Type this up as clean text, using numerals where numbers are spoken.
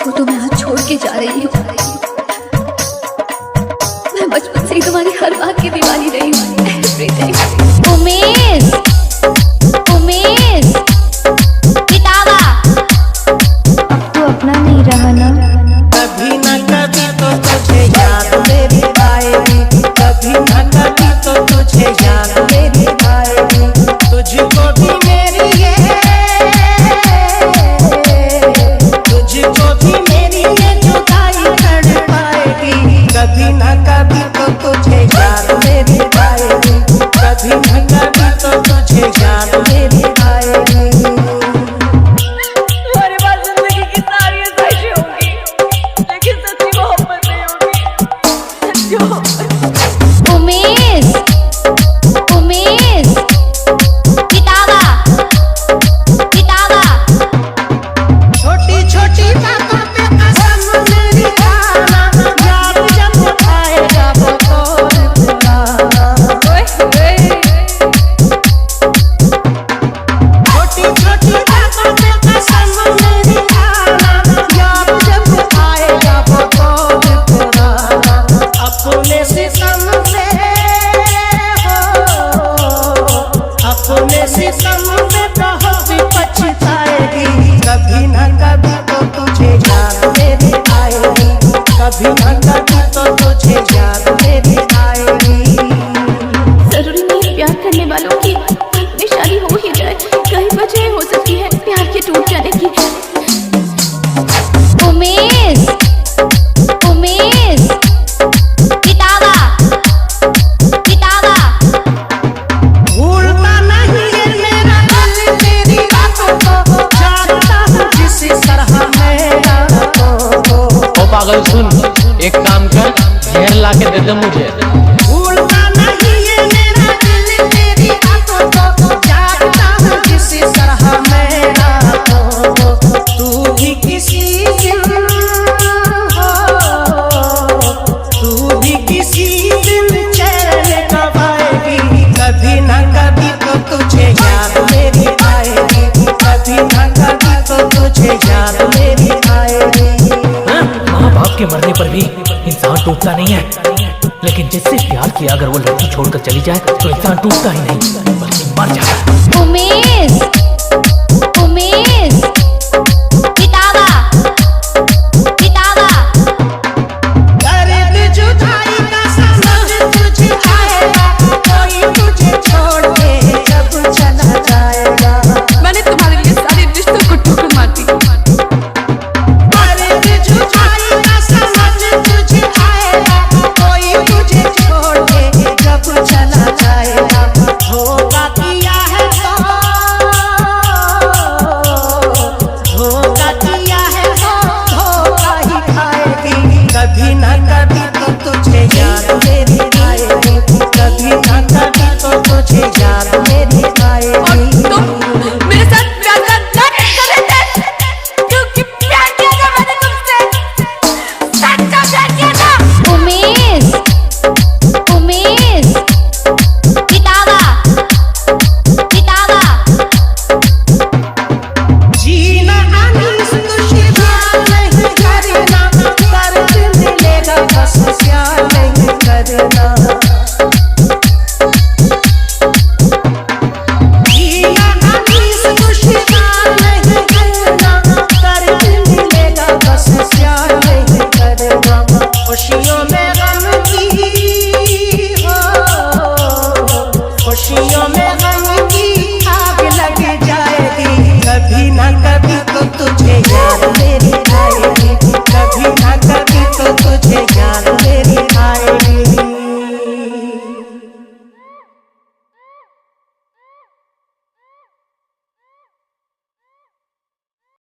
जिसको तो मैं आज छोड़ के जा रही हूँ। मैं बचपन से ही तुम्हारी हर बात की दीवानी रही हूँ। उमेश, उमेश, पितावा, अब तो अपना नहीं रहा ना। कभी न कभी तो तुझे याद मेरी आएगी, कभी न कभी तो तुझे याद मेरी आएगी। तुझको भी मेरी ये, तुझको भी मेरी ये जुदाई कर पाएगी। कभी न कभी तो तुझे याद मेरी आएगी, कभी न कभी तो तुझे याद मेरी आएगी। उमेश, उमेश, पितावा, पितावा, छोटी छोटी बातों पे कसम मेरी खाना, याद जब आएगा वो तोड़ पुराना। छोटी छोटी बातों पे कसम मेरी खाना, याद जब आएगा वो तोड़ पुराना। अपने सितम से अपने सितम पे बहुत पछताएगी। कभी न कभी तो तुझे याद मेरी आएगी, कभी न कभी तो तुझे याद मेरी आएगी। जरूरी नहीं प्यार करने वालों की में शादी हो ही जाए, कई वजह हो सकती है प्यार के टूट जाने की। उमेश, उमेश, पितावा, पितावा, भूलता नहीं है मेरा दिल तेरी रातों को, जानता हूँ जिस तरह मेरा को। ओ पागल सुन, एक काम कर, जहर ला के दे दे मुझे। भूलता नहीं है मेरा दिल तेरी रातों को, जानता हूँ जिस तरह मेरा को। तू भी किसी दिन हो, तू भी किसी दिन चैन कब आएगी। कभी न कभी तो तुझे याद मेरी आएगी, कभी न कभी तो तुझे याद मेरी आएगी। माँ बाप के मरने पर भी इंसान टूटता नहीं है, लेकिन जिससे प्यार किया अगर वो लड़की छोड़कर चली जाए तो इंसान टूटता ही नहीं बल्कि मर जाता है। उमेश, उमेश।